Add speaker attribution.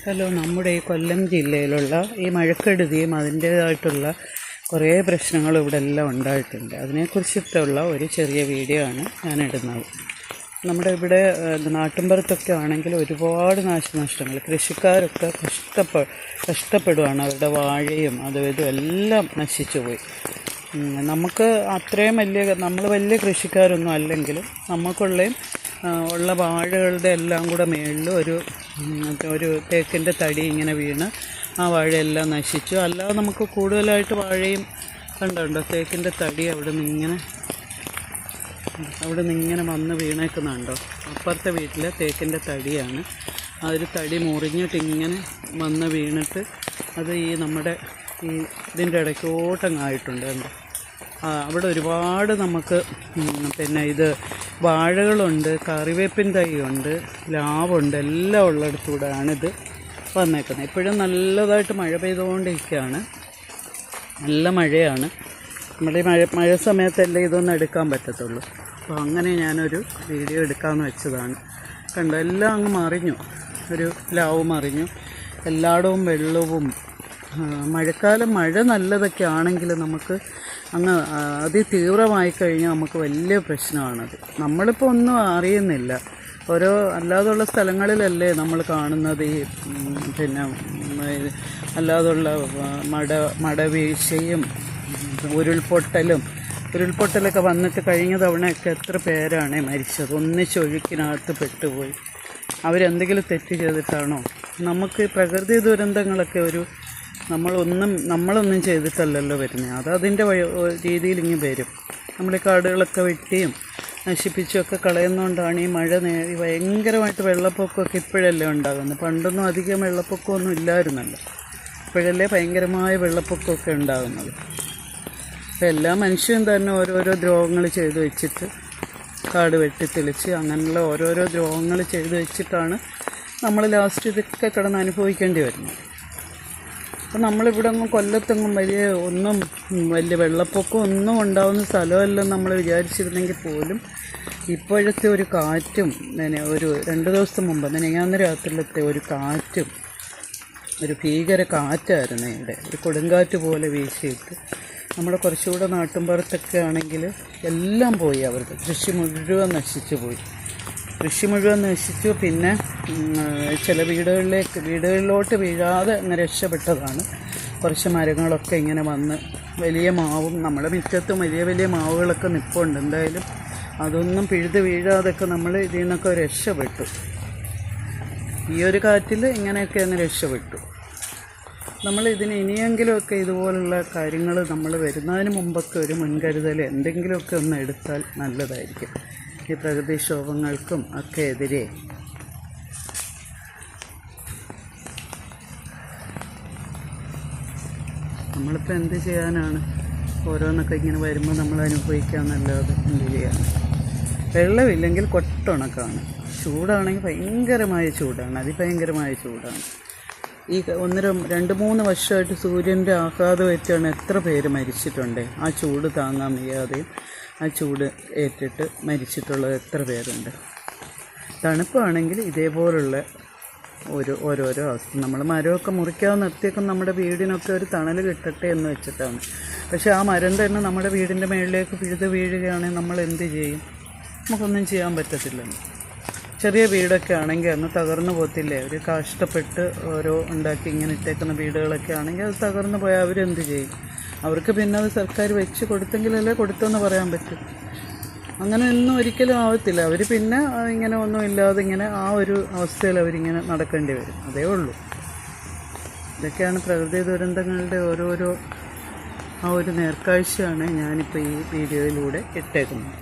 Speaker 1: Hello, നമ്മുടെ ഈ കൊല്ലം ജില്ലയിലുള്ള ഈ മഴക്കെടുതിയും അതിൻ്റേതായിട്ടുള്ള കുറേ പ്രശ്നങ്ങൾ ഇവിടെ എല്ലാം ഉണ്ടായിട്ടുണ്ട്. അതിനെക്കുറിച്ചിട്ടുള്ള ഒരു ചെറിയ വീഡിയോ ആണ് ഞാൻ ഇടുന്നത്. നമ്മുടെ ഇവിടെ നാട്ടിൻപുറത്തൊക്കെ ആണെങ്കിൽ ഒരുപാട് നാശനഷ്ടങ്ങൾ, കൃഷിക്കാരൊക്കെ കഷ്ടപ്പെടുകയാണ്. അവരുടെ വാഴയും അതും ഇതും എല്ലാം നശിച്ചു പോയി. നമുക്ക് അത്രയും നമ്മൾ വലിയ കൃഷിക്കാരൊന്നും അല്ലെങ്കിലും നമുക്കുള്ളയും ഉള്ള വാഴകളുടെ എല്ലാം കൂടെ മേളിൽ ഒരു തേക്കിൻ്റെ തടി ഇങ്ങനെ വീണ് ആ വാഴയെല്ലാം നശിച്ചു. അല്ലാതെ നമുക്ക് കൂടുതലായിട്ട് വാഴയും കണ്ടുണ്ടോ, തേക്കിൻ്റെ തടി അവിടെ നിന്നിങ്ങനെ വന്ന് വീണേക്കുന്നുണ്ടോ. അപ്പുറത്തെ വീട്ടിലെ തേക്കിൻ്റെ തടിയാണ്. ആ ഒരു തടി മുറിഞ്ഞിട്ട് ഇങ്ങനെ വന്ന് വീണിട്ട് അത് നമ്മുടെ ഇതിൻ്റെ ഇടയ്ക്കോട്ടങ്ങായിട്ടുണ്ട് കണ്ടോ. അവിടെ ഒരുപാട് നമുക്ക് ഇത് വാഴകളുണ്ട്, കറിവേപ്പിൻ തൈയുണ്ട്, ലാവുണ്ട്, എല്ലാം ഉള്ളിടത്തൂടെയാണിത് വന്നേക്കുന്നത്. ഇപ്പോഴും നല്ലതായിട്ട് മഴ പെയ്തുകൊണ്ടിരിക്കുകയാണ്, നല്ല മഴയാണ്. നമ്മുടെ ഈ മഴ സമയത്തല്ലേ ഇതൊന്നും എടുക്കാൻ പറ്റത്തുള്ളൂ. അപ്പോൾ അങ്ങനെ ഞാനൊരു വീഡിയോ എടുക്കാമെന്ന് വെച്ചതാണ്. കണ്ടോ, എല്ലാം അങ്ങ് മറിഞ്ഞു, ഒരു ലാവ് മറിഞ്ഞു, എല്ലായിടവും വെള്ളവും. മഴക്കാലം മഴ നല്ലതൊക്കെ ആണെങ്കിൽ നമുക്ക് അങ്ങ് അതിതീവ്രമായി കഴിഞ്ഞാൽ നമുക്ക് വലിയ പ്രശ്നമാണത്. നമ്മളിപ്പോൾ ഒന്നും അറിയുന്നില്ല. അല്ലാതുള്ള സ്ഥലങ്ങളിലല്ലേ നമ്മൾ കാണുന്നത് ഈ അല്ലാതുള്ള മടവീഴ്ചയും ഉരുൾപൊട്ടലൊക്കെ വന്നിട്ട് കഴിഞ്ഞ തവണയൊക്കെ എത്ര പേരാണ് മരിച്ചത്. ഒന്നിച്ചൊഴുക്കിനകത്ത് പെട്ടുപോയി. അവരെന്തെങ്കിലും തെറ്റ് ചെയ്തിട്ടാണോ? നമുക്ക് പ്രകൃതി ദുരന്തങ്ങളൊക്കെ നമ്മളൊന്നും ചെയ്തിട്ടല്ലല്ലോ വരുന്നത്. അതിൻ്റെ രീതിയിൽ ഇങ്ങനെ വരും. നമ്മൾ ഈ കാടുകളൊക്കെ വെട്ടിയും നശിപ്പിച്ചുമൊക്കെ കളയുന്നതുകൊണ്ടാണ് ഈ ഭയങ്കരമായിട്ട് വെള്ളപ്പൊക്കമൊക്കെ ഇപ്പോഴല്ലേ ഉണ്ടാകുന്നത്. പണ്ടൊന്നും അധികം വെള്ളപ്പൊക്കമൊന്നും ഇല്ലായിരുന്നല്ലോ. ഇപ്പോഴല്ലേ ഭയങ്കരമായ വെള്ളപ്പൊക്കമൊക്കെ ഉണ്ടാകുന്നത്. അപ്പോൾ എല്ലാ മനുഷ്യരും തന്നെ ഓരോരോ ദ്രോഹങ്ങൾ ചെയ്തു വെച്ചിട്ട് കാട് വെട്ടിത്തെളിച്ച് അങ്ങനെയുള്ള ഓരോരോ ദ്രോഹങ്ങൾ ചെയ്തു വെച്ചിട്ടാണ് നമ്മൾ ലാസ്റ്റ് ഇതൊക്കെ കിടന്ന് അനുഭവിക്കേണ്ടി വരുന്നത്. അപ്പം നമ്മളിവിടെ കൊല്ലത്തെങ്ങും വലിയ വെള്ളപ്പൊക്കം ഒന്നും ഉണ്ടാകുന്ന സ്ഥലമല്ലെന്ന് നമ്മൾ വിചാരിച്ചിരുന്നെങ്കിൽ പോലും ഇപ്പോഴത്തെ ഒരു കാറ്റും ഒരു 2 ദിവസം മുമ്പ് മിനിഞ്ഞാന്ന് രാത്രിയിലത്തെ ഒരു കാറ്റും ഒരു ഭീകര കാറ്റായിരുന്നു. ഇവിടെ ഒരു കൊടുങ്കാറ്റ് പോലെ വീശിയിട്ട് നമ്മുടെ കുറച്ചുകൂടെ നാട്ടിൻപുറത്തൊക്കെ ആണെങ്കിൽ എല്ലാം പോയി. അവർക്ക് കൃഷി മുഴുവൻ നശിച്ചു. പിന്നെ ചില വീടുകളിലോട്ട് വീഴാതെ അങ്ങ് രക്ഷപ്പെട്ടതാണ്. കുറച്ച് മരങ്ങളൊക്കെ ഇങ്ങനെ വന്ന് വലിയ മാവും നമ്മുടെ മുറ്റത്തും വലിയ മാവുകളൊക്കെ നിൽപ്പുണ്ട്. എന്തായാലും അതൊന്നും പിഴുത് വീഴാതൊക്കെ നമ്മൾ ഇതിൽ നിന്നൊക്കെ രക്ഷപ്പെട്ടു. ഈ ഒരു കാറ്റിൽ ഇങ്ങനെയൊക്കെ അങ്ങ് രക്ഷപ്പെട്ടു. നമ്മൾ ഇനിയെങ്കിലുമൊക്കെ ഇതുപോലുള്ള കാര്യങ്ങൾ നമ്മൾ വരുന്നതിന് മുമ്പൊക്കെ ഒരു മുൻകരുതൽ എന്തെങ്കിലുമൊക്കെ ഒന്ന് എടുത്താൽ നല്ലതായിരിക്കും. ഈ പ്രകൃതിക്ഷോഭങ്ങൾക്കും ഒക്കെ എതിരെ നമ്മളിപ്പോൾ എന്ത് ചെയ്യാനാണ്? ഓരോന്നൊക്കെ ഇങ്ങനെ വരുമ്പോൾ നമ്മൾ അനുഭവിക്കാമെന്നല്ലാതെ എന്ത് ചെയ്യാൻ? വെള്ളമില്ലെങ്കിൽ കൊട്ടുണക്കാണ്. ചൂടാണെങ്കിൽ ഭയങ്കരമായ ചൂടാണ്, അതിഭയങ്കരമായ ചൂടാണ്. ഈ 2-3 വർഷമായിട്ട് സൂര്യൻ്റെ ആഘാതമേറ്റാണ് എത്ര പേര് മരിച്ചിട്ടുണ്ട്. ആ ചൂട് താങ്ങാൻ വയ്യാതെയും ആ ചൂട് ഏറ്റിട്ട് മരിച്ചിട്ടുള്ളത് എത്ര പേരുണ്ട്. തണുപ്പാണെങ്കിൽ ഇതേപോലുള്ള ഓരോരോ അവസ്ഥ. നമ്മൾ മരമൊക്കെ മുറിക്കാതെ നിർത്തിയൊക്കെ നമ്മുടെ വീടിനൊക്കെ ഒരു തണൽ കിട്ടട്ടെ എന്ന് വെച്ചിട്ടാണ്. പക്ഷേ ആ മരം തന്നെ നമ്മുടെ വീടിൻ്റെ മുകളിലേക്ക് പിഴുത് വീഴുകയാണെങ്കിൽ നമ്മൾ എന്ത് ചെയ്യും? നമുക്കൊന്നും ചെയ്യാൻ പറ്റത്തില്ലല്ലോ. ചെറിയ വീടൊക്കെ ആണെങ്കിൽ അന്ന് തകർന്നു പോകത്തില്ലേ? ഒരു കഷ്ടപ്പെട്ട് ഉണ്ടാക്കി ഇങ്ങനെ ഇട്ടേക്കുന്ന വീടുകളൊക്കെ ആണെങ്കിൽ അത് തകർന്നു പോയാൽ അവരെന്ത് ചെയ്യും? അവർക്ക് പിന്നെ അത് സർക്കാർ വെച്ച് കൊടുത്തെങ്കിലല്ലേ കൊടുത്തെന്ന് പറയാൻ പറ്റും. അങ്ങനെ ഒന്നും ഒരിക്കലും ആവത്തില്ല. അവർ പിന്നെ ഇങ്ങനെ ഒന്നും ഇല്ലാതെ ഇങ്ങനെ ആ ഒരു അവസ്ഥയിൽ അവരിങ്ങനെ നടക്കേണ്ടി വരും. അതേ ഉള്ളൂ. ഇതൊക്കെയാണ് പ്രകൃതി ദുരന്തങ്ങളുടെ ഓരോരോ ആ ഒരു നേർക്കാഴ്ചയാണ് ഞാനിപ്പോൾ ഈ വീഡിയോയിലൂടെ ഇട്ടേക്കുന്നത്.